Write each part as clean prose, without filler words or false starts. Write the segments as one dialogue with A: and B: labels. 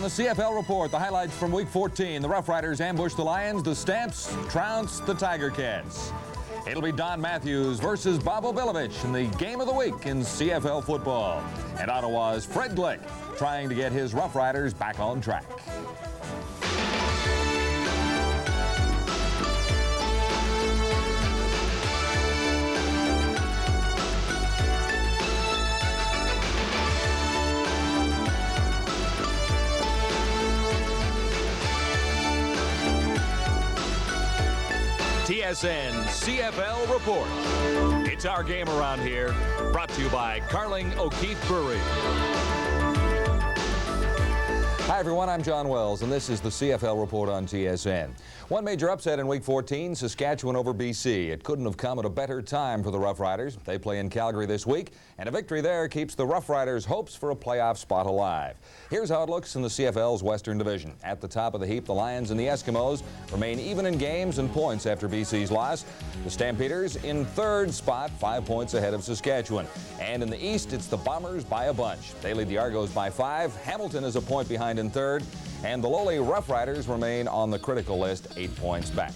A: the CFL Report, the highlights from Week 14. The Rough Riders ambush the Lions. The Stamps trounce the Tiger Cats. It'll be Don Matthews versus Bob Obilovich in the game of the week in CFL football. And Ottawa's Fred Glick trying to get his Rough Riders back on track. TSN CFL Report. It's our game around here, brought to you by Carling O'Keefe Brewery. Hi everyone, I'm John Wells, and this is the CFL Report on TSN. One major upset in Week 14, Saskatchewan over BC. It couldn't have come at a better time for the Rough Riders. They play in Calgary this week, and a victory there keeps the Rough Riders' hopes for a playoff spot alive. Here's how it looks in the CFL's Western Division. At the top of the heap, the Lions and the Eskimos remain even in games and points after BC's loss. The Stampeders in third spot, 5 points ahead of Saskatchewan. And in the East, it's the Bombers by a bunch. They lead the Argos by 5. Hamilton is a point behind in third. And the lowly Rough Riders remain on the critical list, 8 points back.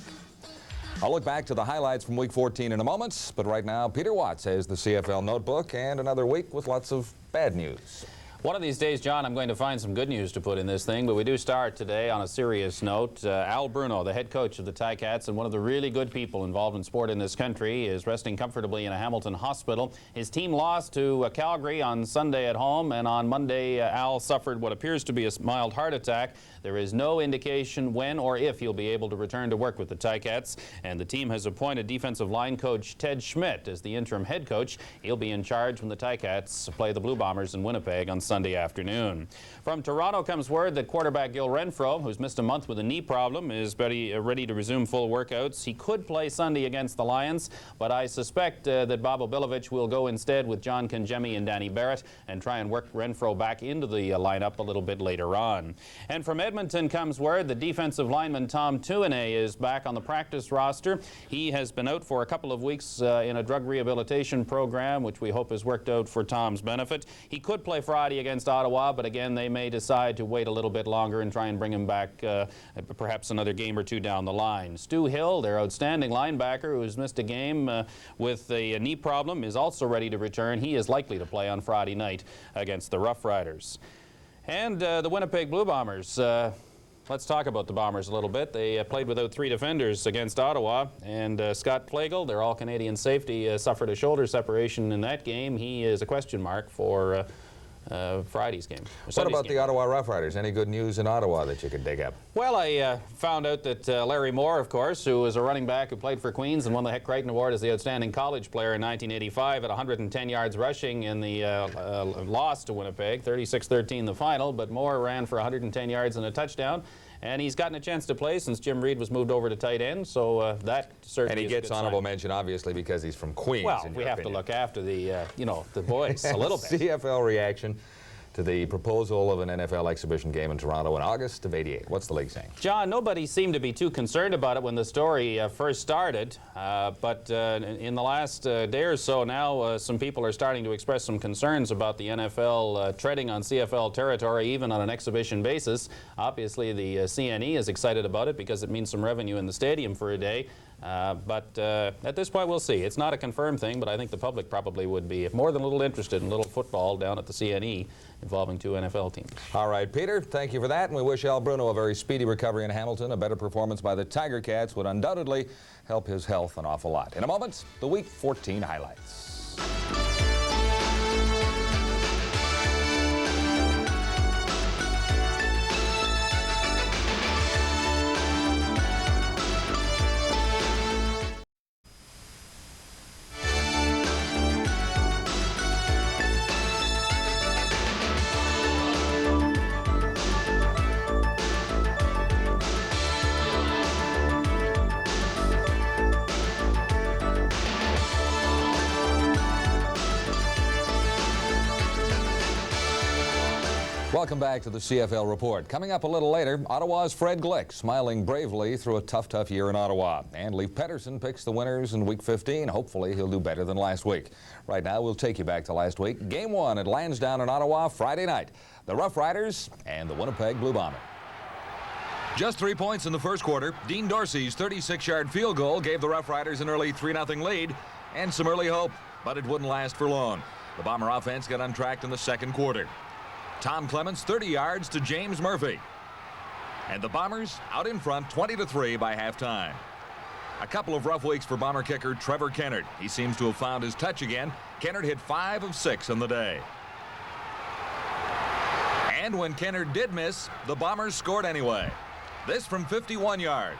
A: I'll look back to the highlights from Week 14 in a moment, but right now, Peter Watts has the CFL Notebook and another week with lots of bad news.
B: One of these days, John, I'm going to find some good news to put in this thing, but we do start today on a serious note. Al Bruno, the head coach of the Ticats and one of the really good people involved in sport in this country, is resting comfortably in a Hamilton hospital. His team lost to Calgary on Sunday at home, and on Monday, Al suffered what appears to be a mild heart attack. There is no indication when or if he'll be able to return to work with the Ticats, and the team has appointed defensive line coach Ted Schmidt as the interim head coach. He'll be in charge when the Ticats play the Blue Bombers in Winnipeg on Sunday afternoon. From Toronto comes word that quarterback Gil Renfro, who's missed a month with a knee problem, is ready to resume full workouts. He could play Sunday against the Lions, but I suspect that Bob Obilovich will go instead with John Kangemi and Danny Barrett and try and work Renfro back into the lineup a little bit later on. And from Edmonton comes word that defensive lineman Tom Tuine is back on the practice roster. He has been out for a couple of weeks in a drug rehabilitation program, which we hope has worked out for Tom's benefit. He could play Friday against Ottawa, but again, they may decide to wait a little bit longer and try and bring him back perhaps another game or two down the line. Stu Hill, their outstanding linebacker who has missed a game with a knee problem, is also ready to return. He is likely to play on Friday night against the Rough Riders. And the Winnipeg Blue Bombers. Let's talk about the Bombers a little bit. They played without 3 defenders against Ottawa, and Scott Plagle, their all-Canadian safety, suffered a shoulder separation in that game. He is a question mark for Friday's game.
A: What about the Ottawa Rough Riders? Any good news in Ottawa that you could dig up?
B: Well, I found out that Larry Moore, of course, who was a running back who played for Queens and won the Heck Crichton Award as the outstanding college player in 1985 at 110 yards rushing in the loss to Winnipeg, 36-13 the final, but Moore ran for 110 yards and a touchdown. And he's gotten a chance to play since Jim Reed was moved over to tight end, so that certainly
A: And he gets honorable mention, obviously, because he's from Queens.
B: Well, we have to look after the, the boys a little bit.
A: CFL reaction to the proposal of an NFL exhibition game in Toronto in August of '88. What's the league saying?
B: John, nobody seemed to be too concerned about it when the story first started, but in the last day or so now, some people are starting to express some concerns about the NFL treading on CFL territory, even on an exhibition basis. Obviously, the CNE is excited about it because it means some revenue in the stadium for a day. But at this point, we'll see. It's not a confirmed thing, but I think the public probably would be more than a little interested in little football down at the CNE involving 2 NFL teams.
A: All right, Peter, thank you for that, and we wish Al Bruno a very speedy recovery in Hamilton. A better performance by the Tiger Cats would undoubtedly help his health an awful lot. In a moment, the Week 14 highlights. Welcome back to the CFL Report. Coming up a little later, Ottawa's Fred Glick smiling bravely through a tough year in Ottawa. And Leif Pettersson picks the winners in Week 15. Hopefully, he'll do better than last week. Right now, we'll take you back to last week. Game 1 at Lansdowne in Ottawa Friday night. The Rough Riders and the Winnipeg Blue Bombers. Just 3 points in the first quarter. Dean Dorsey's 36-yard field goal gave the Rough Riders an early 3-0 lead and some early hope, but it wouldn't last for long. The Bomber offense got untracked in the second quarter. Tom Clements 30 yards to James Murphy. And the Bombers out in front 20-3 by halftime. A couple of rough weeks for Bomber kicker Trevor Kennard. He seems to have found his touch again. Kennard hit 5 of 6 on the day. And when Kennard did miss, the Bombers scored anyway. This from 51 yards.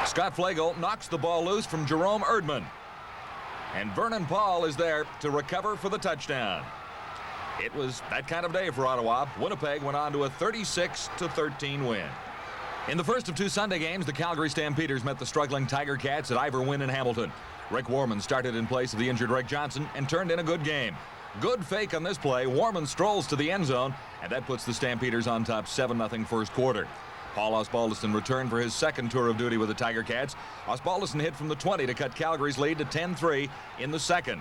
A: Scott Flagel knocks the ball loose from Jerome Erdman. And Vernon Paul is there to recover for the touchdown. It was that kind of day for Ottawa. Winnipeg went on to a 36-13 win. In the first of 2 Sunday games, the Calgary Stampeders met the struggling Tiger Cats at Ivor Wynne in Hamilton. Rick Warman started in place of the injured Rick Johnson and turned in a good game. Good fake on this play. Warman strolls to the end zone, and that puts the Stampeders on top 7-0 first quarter. Paul Osbaldiston returned for his second tour of duty with the Tiger Cats. Osbaldiston hit from the 20 to cut Calgary's lead to 10-3 in the second.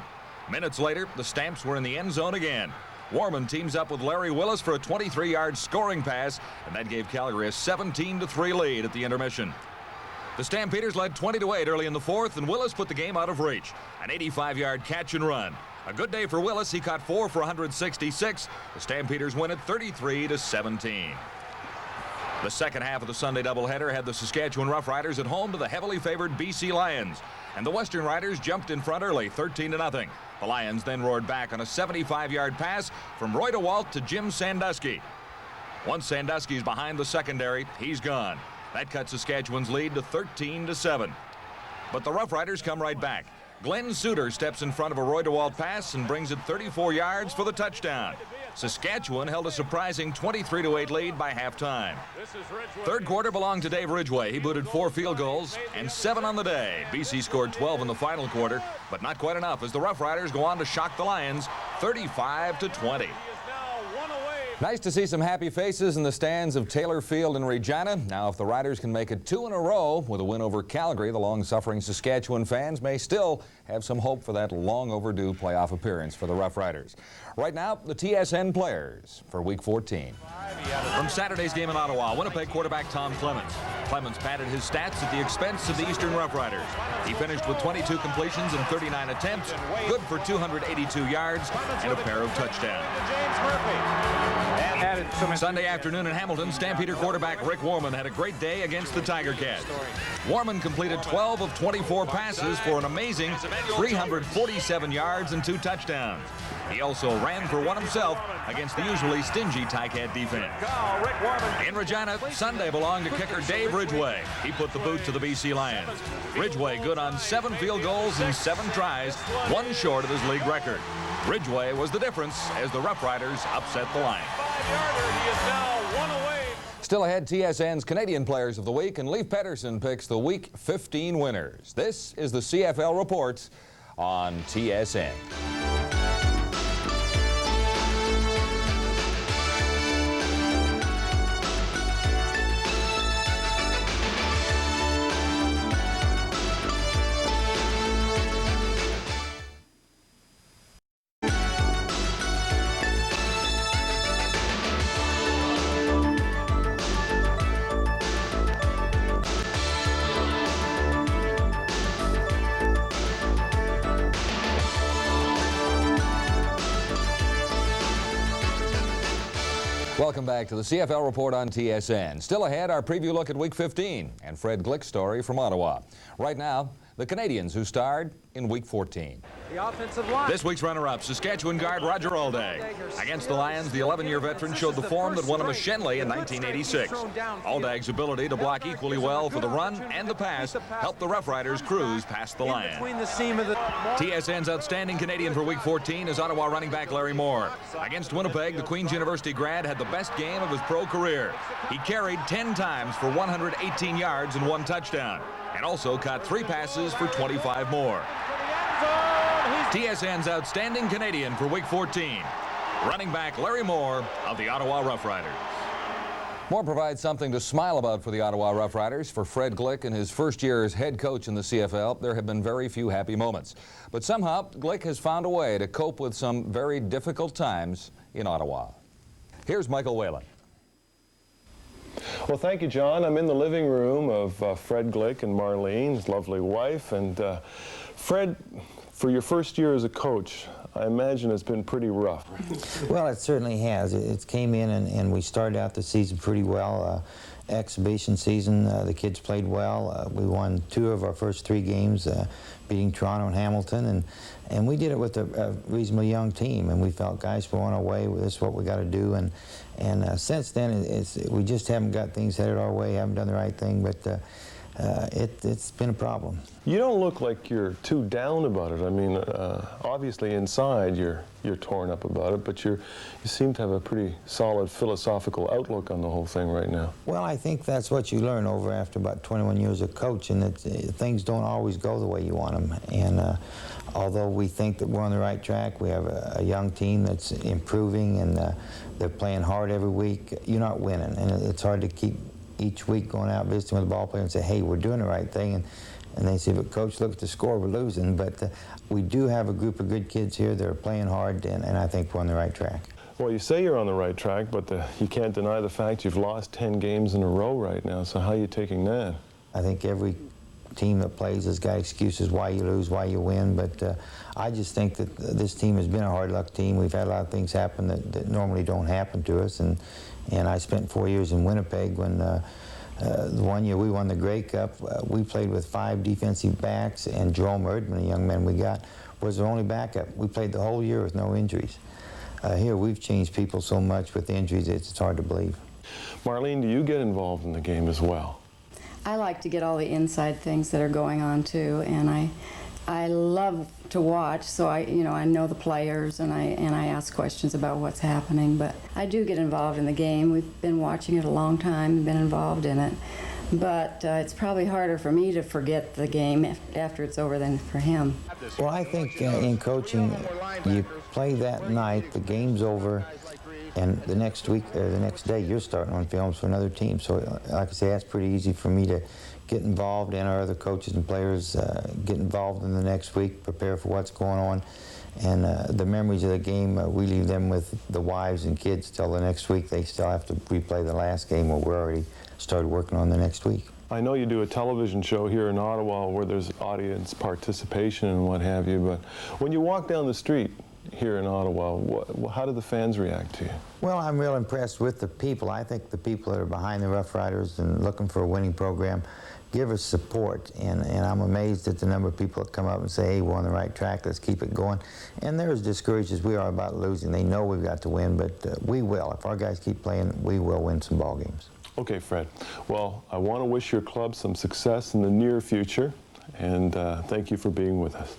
A: Minutes later, the Stamps were in the end zone again. Warman teams up with Larry Willis for a 23-yard scoring pass, and that gave Calgary a 17-3 lead at the intermission. The Stampeders led 20-8 early in the fourth, and Willis put the game out of reach. An 85-yard catch and run. A good day for Willis. He caught 4 for 166. The Stampeders win it 33-17. The second half of the Sunday doubleheader had the Saskatchewan Roughriders at home to the heavily favored BC Lions. And the Western Riders jumped in front early, 13-0. The Lions then roared back on a 75-yard pass from Roy DeWalt to Jim Sandusky. Once Sandusky's behind the secondary, he's gone. That cut Saskatchewan's lead to 13-7. But the Rough Riders come right back. Glenn Suter steps in front of a Roy DeWalt pass and brings it 34 yards for the touchdown. Saskatchewan held a surprising 23-8 lead by halftime. Third quarter belonged to Dave Ridgway. He booted 4 field goals and 7 on the day. BC scored 12 in the final quarter, but not quite enough as the Rough Riders go on to shock the Lions 35-20. Nice to see some happy faces in the stands of Taylor Field in Regina. Now, if the Riders can make it 2 in a row with a win over Calgary, the long-suffering Saskatchewan fans may still have some hope for that long-overdue playoff appearance for the Rough Riders. Right now, the TSN players for Week 14. From Saturday's game in Ottawa, Winnipeg quarterback Tom Clements. Clements padded his stats at the expense of the Eastern Rough Riders. He finished with 22 completions and 39 attempts, good for 282 yards and a pair of touchdowns. Sunday afternoon in Hamilton, Stampeder quarterback Rick Warman had a great day against the Tiger Cats. Warman completed 12 of 24 passes for an amazing 347 yards and 2 touchdowns. He also ran for one himself against the usually stingy Ticat defense. In Regina, Sunday belonged to kicker Dave Ridgway. He put the boot to the BC Lions. Ridgway good on 7 field goals and 7 tries, 1 short of his league record. Ridgway was the difference as the Rough Riders upset the Lions. Still ahead, TSN's Canadian Players of the Week, and Leif Pettersson picks the Week 15 winners. This is the CFL Report on TSN. Welcome back to the CFL Report on TSN. Still ahead, our preview look at Week 15 and Fred Glick's story from Ottawa. Right now, the Canadians who starred in Week 14.
C: The offensive line.
A: This week's runner-up, Saskatchewan guard Roger Aldag. Against the Lions, the 11-year veteran showed the form that won him a Shenley in 1986. Aldag's ability to block equally well for the run and the pass helped the Rough Riders cruise past the Lions. TSN's outstanding Canadian for Week 14 is Ottawa running back Larry Moore. Against Winnipeg, the Queen's University grad had the best game of his pro career. He carried 10 times for 118 yards and 1 touchdown, and also caught 3 passes for 25 more. TSN's outstanding Canadian for Week 14, running back Larry Moore of the Ottawa Rough Riders. Moore provides something to smile about for the Ottawa Rough Riders. For Fred Glick, in his first year as head coach in the CFL, there have been very few happy moments. But somehow, Glick has found a way to cope with some very difficult times in Ottawa. Here's Michael Whalen.
C: Well, thank you, John. I'm in the living room of Fred Glick and Marlene, his lovely wife. And Fred, for your first year as a coach, I imagine it's been pretty rough.
D: Well, it certainly has. It came in and we started out the season pretty well. Exhibition season, the kids played well. We won 2 of our first 3 games, beating Toronto and Hamilton, and we did it with a reasonably young team, and we felt, guys, we're on our way. This is what we got to do, and since then we just haven't got things headed our way, haven't done the right thing, but it's been a problem.
C: You don't look like you're too down about it. I mean, obviously inside you're torn up about it, but you seem to have a pretty solid philosophical outlook on the whole thing right now.
D: Well, I think that's what you learn after about 21 years of coaching, that things don't always go the way you want them. And although we think that we're on the right track, we have a young team that's improving, and they're playing hard every week. You're not winning, and it's hard to keep each week going out visiting with the ball player and say, hey, we're doing the right thing. And they say, but coach, look at the score, we're losing. But we do have a group of good kids here that are playing hard, and I think we're on the right track.
C: Well, you say you're on the right track, but you can't deny the fact you've lost 10 games in a row right now. So how are you taking that?
D: I think every team that plays has got excuses why you lose, why you win, but I just think that this team has been a hard luck team. We've had a lot of things happen that normally don't happen to us, and I spent 4 years in Winnipeg when the one year we won the Grey Cup. We played with 5 defensive backs, and Jerome Erdman, a young man we got, was our only backup. We played the whole year with no injuries. Here we've changed people so much with injuries, it's hard to believe.
C: Marlene, do you get involved in the game as well?
E: I like to get all the inside things that are going on too, and I love to watch, so I know the players, and I ask questions about what's happening, but I do get involved in the game. We've been watching it a long time and been involved in it, but it's probably harder for me to forget the game after it's over than for him.
D: Well, I think in coaching, you play that night, the game's over, and the next week or the next day you're starting on films for another team. So like I say, that's pretty easy for me to get involved, and our other coaches and players get involved in the next week, prepare for what's going on. And the memories of the game, we leave them with the wives and kids till the next week. They still have to replay the last game, where we're already started working on the next week.
C: I know you do a television show here in Ottawa where there's audience participation and what have you, but when you walk down the street here in Ottawa, how do the fans react to you?
D: Well, I'm real impressed with the people. I think the people that are behind the Rough Riders and looking for a winning program give us support, and I'm amazed at the number of people that come up and say, hey, we're on the right track, let's keep it going. And they're as discouraged as we are about losing. They know we've got to win, but we will. If our guys keep playing, we will win some ball games.
C: Okay, Fred. Well, I want to wish your club some success in the near future, and thank you for being with us.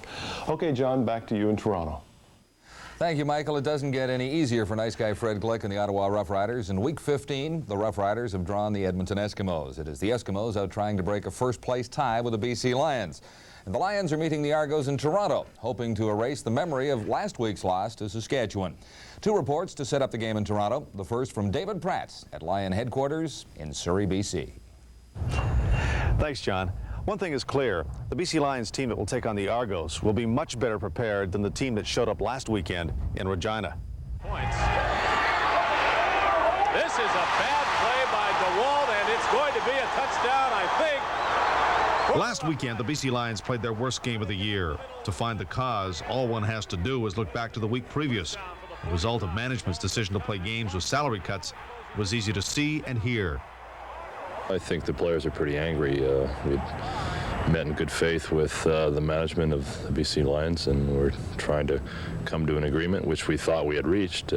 C: Okay, John, back to you in Toronto.
A: Thank you, Michael. It doesn't get any easier for nice guy Fred Glick and the Ottawa Rough Riders. In Week 15, the Rough Riders have drawn the Edmonton Eskimos. It is the Eskimos out trying to break a first-place tie with the BC Lions. And the Lions are meeting the Argos in Toronto, hoping to erase the memory of last week's loss to Saskatchewan. 2 reports to set up the game in Toronto. The first from David Pratt at Lion headquarters in Surrey, BC.
F: Thanks, John. One thing is clear, the BC Lions team that will take on the Argos will be much better prepared than the team that showed up last weekend in Regina.
G: Points. This is a bad play by DeWalt, and it's going to be a touchdown, I think.
F: Last weekend, the BC Lions played their worst game of the year. To find the cause, all one has to do is look back to the week previous. The result of management's decision to play games with salary cuts was easy to see and hear.
H: I think the players are pretty angry. We met in good faith with the management of the BC Lions, and we're trying to come to an agreement, which we thought we had reached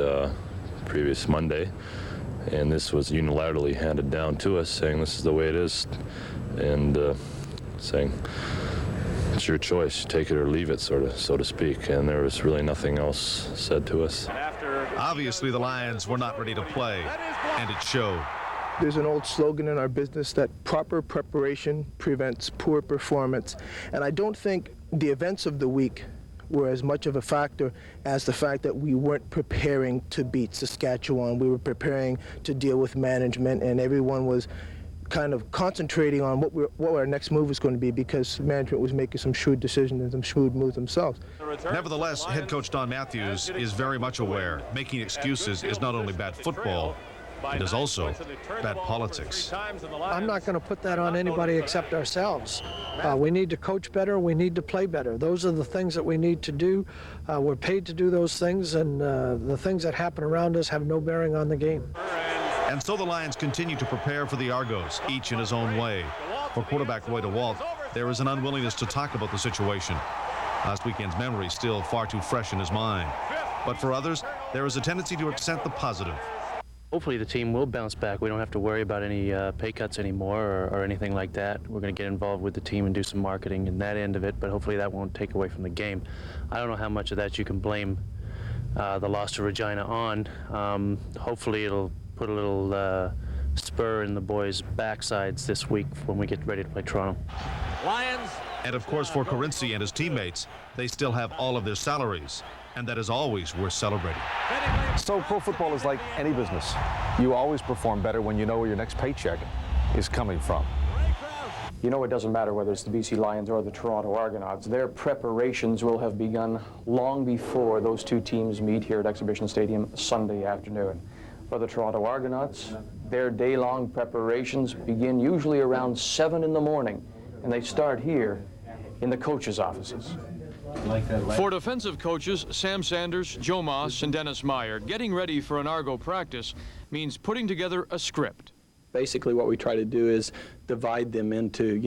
H: previous Monday. And this was unilaterally handed down to us, saying this is the way it is, and saying it's your choice, take it or leave it, so to speak. And there was really nothing else said to us.
F: Obviously, the Lions were not ready to play, and it showed.
I: There's an old slogan in our business that proper preparation prevents poor performance. And I don't think the events of the week were as much of a factor as the fact that we weren't preparing to beat Saskatchewan. We were preparing to deal with management, and everyone was kind of concentrating on what our next move was going to be, because management was making some shrewd decisions and some shrewd moves themselves.
F: Nevertheless, head coach Don Matthews is very much aware making excuses is not only bad football, it is also bad politics.
J: I'm not going to put that on anybody except ourselves. We need to coach better. We need to play better. Those are the things that we need to do. We're paid to do those things, and the things that happen around us have no bearing on the game.
F: And so the Lions continue to prepare for the Argos, each in his own way. For quarterback Roy DeWalt, there is an unwillingness to talk about the situation. Last weekend's memory still far too fresh in his mind. But for others, there is a tendency to accept the positive.
K: Hopefully the team will bounce back. We don't have to worry about any pay cuts anymore or anything like that. We're going to get involved with the team and do some marketing in that end of it, but hopefully that won't take away from the game. I don't know how much of that you can blame the loss to Regina on. Hopefully it'll put a little spur in the boys' backsides this week when we get ready to play Toronto.
G: Lions.
F: And of course for Corinthi and his teammates, they still have all of their salaries. And that is always worth celebrating.
L: So pro football is like any business. You always perform better when you know where your next paycheck is coming from.
M: You know, it doesn't matter whether it's the BC Lions or the Toronto Argonauts. Their preparations will have begun long before those two teams meet here at Exhibition Stadium Sunday afternoon. For the Toronto Argonauts, their day-long preparations begin usually around 7 in the morning, and they start here in the coaches' offices.
N: For defensive coaches Sam Sanders, Joe Moss, and Dennis Meyer, getting ready for an Argo practice means putting together a script.
M: Basically what we try to do is divide them into,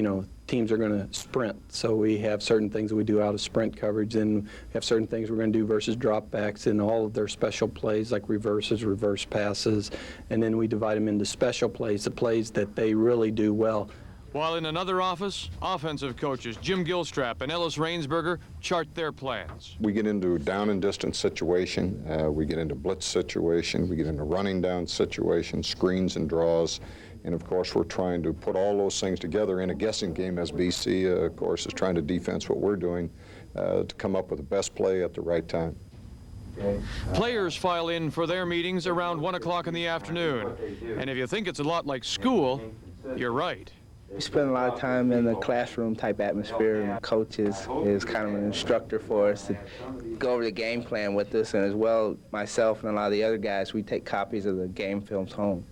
M: teams are going to sprint. So we have certain things that we do out of sprint coverage, and we have certain things we're going to do versus dropbacks and all of their special plays like reverses, reverse passes, and then we divide them into special plays, the plays that they really do well.
N: While in another office, offensive coaches Jim Gilstrap and Ellis Rainsberger chart their plans.
O: We get into down and distance situation, we get into blitz situation, we get into running down situation, screens and draws, and of course we're trying to put all those things together in a guessing game as BC, of course, is trying to defense what we're doing to come up with the best play at the right time.
N: Players file in for their meetings around 1 o'clock in the afternoon, and if you think it's a lot like school, you're right.
P: We spend a lot of time in the classroom type atmosphere, and coach is kind of an instructor for us to go over the game plan with us, and as well myself and a lot of the other guys, we take copies of the game films home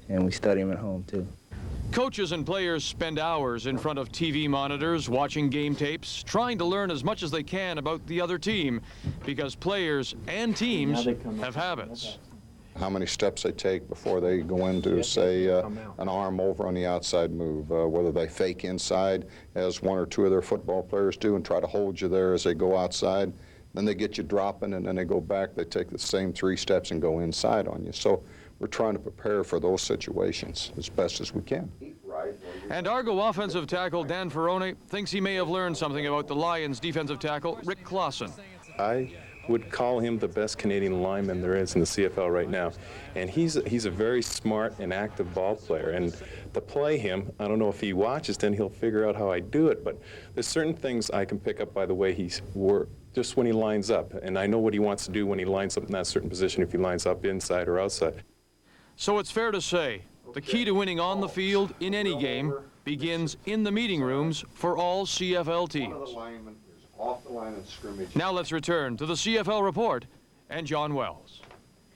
P: and we study them at home too.
N: Coaches and players spend hours in front of TV monitors, watching game tapes, trying to learn as much as they can about the other team, because players and teams have habits.
O: How many steps they take before they go into, say, an arm over on the outside move, whether they fake inside, as one or two of their football players do, and try to hold you there as they go outside. Then they get you dropping, and then they go back. They take the same 3 steps and go inside on you. So we're trying to prepare for those situations as best as we can.
N: And Argo offensive tackle Dan Ferrone thinks he may have learned something about the Lions defensive tackle Rick Clausen.
Q: I would call him the best Canadian lineman there is in the CFL right now. And he's a very smart and active ball player. And to play him, I don't know if he watches, then he'll figure out how I do it. But there's certain things I can pick up by the way he's worked, just when he lines up. And I know what he wants to do when he lines up in that certain position, if he lines up inside or outside.
N: So it's fair to say, the key to winning on the field in any game begins in the meeting rooms for all CFL teams.
O: Off the line of scrimmage.
N: Now let's return to the CFL Report and John Wells.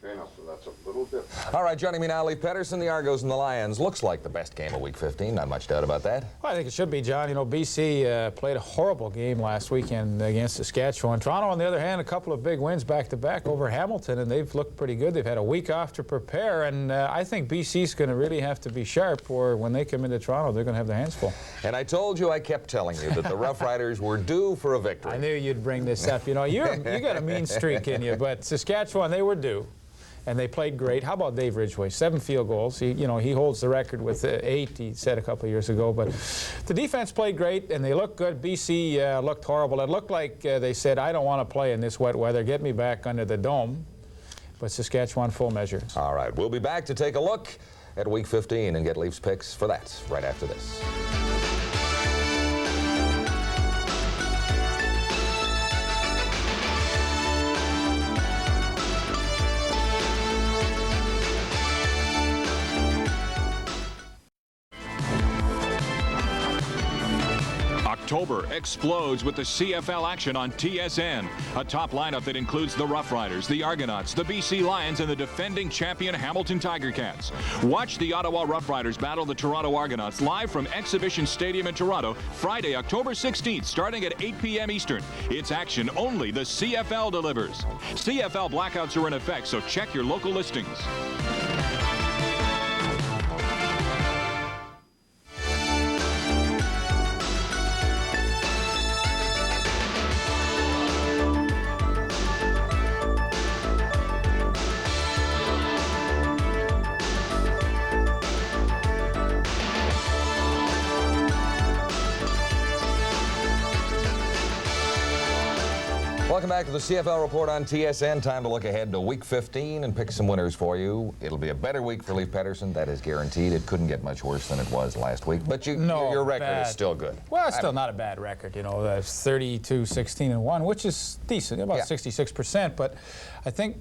O: Okay, now, so that's a little different.
A: All right, joining me now, Lee Pedersen, the Argos and the Lions. Looks like the best game of Week 15. Not much doubt about that.
R: Well, I think it should be, John. BC played a horrible game last weekend against Saskatchewan. Toronto, on the other hand, a couple of big wins back-to-back over Hamilton, and they've looked pretty good. They've had a week off to prepare, and I think BC's going to really have to be sharp, or when they come into Toronto, they're going to have their hands full.
A: And I told you, I kept telling you that the Rough Riders were due for a victory.
R: I knew you'd bring this up. You got a mean streak in you, but Saskatchewan, they were due. And they played great. How about Dave Ridgway? 7 field goals. He holds the record with 8, he said a couple of years ago. But the defense played great, and they looked good. BC looked horrible. It looked like they said, I don't want to play in this wet weather. Get me back under the dome. But Saskatchewan, full measure.
A: All right, we'll be back to take a look at Week 15 and get Leafs picks for that right after this.
S: October explodes with the CFL action on TSN. A top lineup that includes the Rough Riders, the Argonauts, the BC Lions, and the defending champion Hamilton Tiger Cats. Watch the Ottawa Rough Riders battle the Toronto Argonauts live from Exhibition Stadium in Toronto, Friday, October 16th, starting at 8 p.m. Eastern. It's action only the CFL delivers. CFL blackouts are in effect, so check your local listings.
A: Welcome back to the CFL Report on TSN. Time to look ahead to Week 15 and pick some winners for you. It'll be a better week for Leif Pettersson. That is guaranteed. It couldn't get much worse than it was last week. But your record is still good.
R: Well, it's still not a bad record. You know, that's 32-16-1, which is decent, about 66%. But I think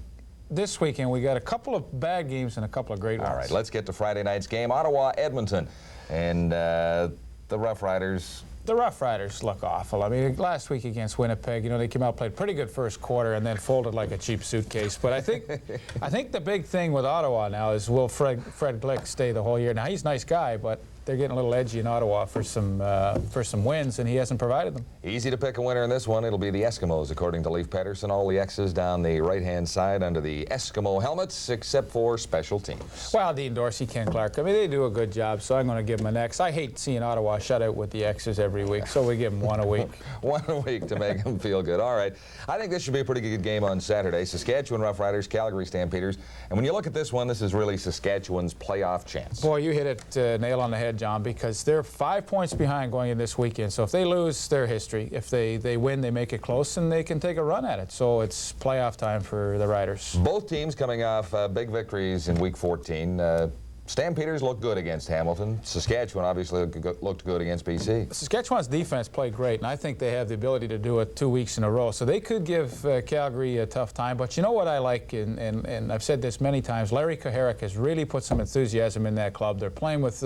R: this weekend we got a couple of bad games and a couple of great ones.
A: All right, let's get to Friday night's game. Ottawa, Edmonton, and the Rough Riders.
R: The Rough Riders look awful. I mean, last week against Winnipeg, you know, they came out, played pretty good first quarter, and then folded like a cheap suitcase. But I think the big thing with Ottawa now is, will Fred Glick stay the whole year? Now, he's a nice guy, but they're getting a little edgy in Ottawa for some wins, and he hasn't provided them.
A: Easy to pick a winner in this one. It'll be the Eskimos, according to Leif Pettersson. All the X's down the right-hand side under the Eskimo helmets, except for special teams.
R: Well, Dean Dorsey, Ken Clark, I mean, they do a good job, so I'm going to give them an X. I hate seeing Ottawa shut out with the X's every week, so we give them one a week.
A: One a week to make them feel good. All right. I think this should be a pretty good game on Saturday. Saskatchewan Rough Riders, Calgary Stampeders. And when you look at this one, this is really Saskatchewan's playoff chance.
R: Boy, you hit it nail on the head, John, because they're 5 points behind going in this weekend. So if they lose, their history. If they win, they make it close, and they can take a run at it. So it's playoff time for the Riders.
A: Both teams coming off big victories in Week 14. Stampeders looked good against Hamilton. Saskatchewan obviously looked good against BC.
R: Saskatchewan's defense played great, and I think they have the ability to do it 2 weeks in a row. So they could give Calgary a tough time. But you know what I like, and I've said this many times, Larry Kuharich has really put some enthusiasm in that club. They're playing with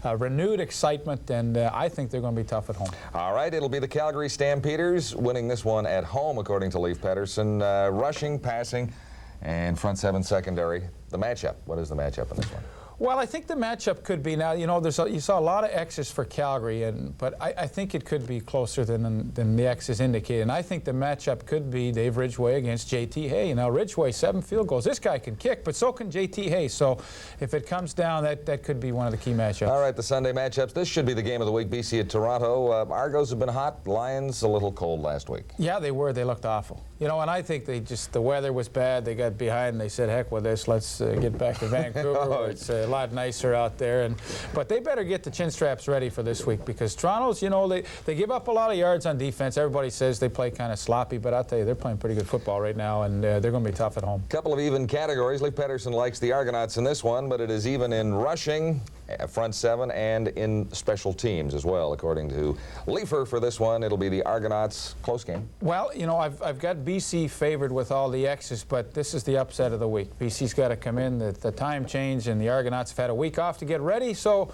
R: renewed excitement, and I think they're going to be tough at home.
A: All right, it'll be the Calgary Stampeders winning this one at home, according to Leif Pettersson. Rushing, passing, and front seven secondary. The matchup, what is the matchup in this one?
R: Well, I think the matchup could be, now, you know, you saw a lot of X's for Calgary, but I think it could be closer than the X's indicate. And I think the matchup could be Dave Ridgway against J.T. Hay. Now, Ridgway, 7 field goals. This guy can kick, but so can J.T. Hay. So if it comes down, that could be one of the key matchups.
A: All right, the Sunday matchups. This should be the game of the week. BC at Toronto. Argos have been hot. Lions a little cold last week.
R: Yeah, they were. They looked awful. You know, and I think the weather was bad. They got behind and they said, heck with this. Let's get back to Vancouver. Where it's a lot nicer out there. But they better get the chin straps ready for this week, because Toronto's, you know, they give up a lot of yards on defense. Everybody says they play kind of sloppy, but I'll tell you, they're playing pretty good football right now, and they're going to be tough at home.
A: Couple of even categories. Leif Pettersson likes the Argonauts in this one, but it is even in rushing, front seven, and in special teams as well. According to Leifer for this one, it'll be the Argonauts. Close game.
R: Well, you know, I've got BC favored with all the X's, but this is the upset of the week. BC's got to come in. The time change, and the Argonauts have had a week off to get ready, so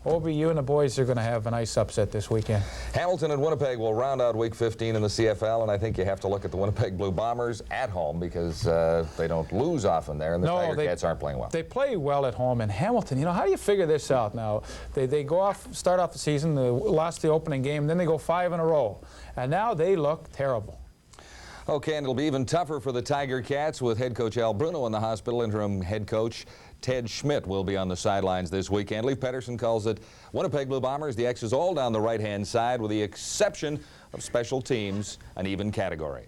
R: Obi, you and the boys are going to have a nice upset this weekend.
A: Hamilton and Winnipeg will round out Week 15 in the CFL, and I think you have to look at the Winnipeg Blue Bombers at home, because they don't lose often there, and the Tiger Cats aren't playing well.
R: They play well at home. And Hamilton, you know, how do you figure this out now? They start off the season, they lost the opening game, then they go 5 in a row, and now they look terrible.
A: Okay, and it'll be even tougher for the Tiger Cats with head coach Al Bruno in the hospital. Interim head coach Ted Schmidt will be on the sidelines this weekend. Leif Pettersson calls it Winnipeg Blue Bombers. The X's all down the right-hand side, with the exception of special teams, an even category.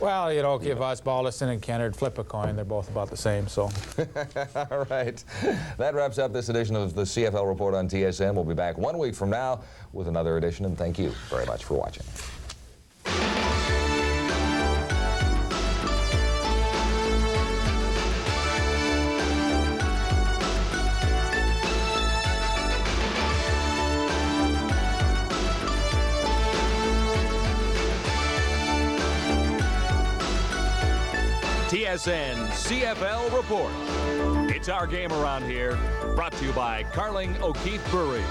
R: Well, you know, give Osbaldiston and Kennard flip a coin. They're both about the same, so.
A: All right. That wraps up this edition of the CFL Report on TSN. We'll be back 1 week from now with another edition, and thank you very much for watching.
S: TSN CFL Report. It's our game around here, brought to you by Carling O'Keefe Brewery.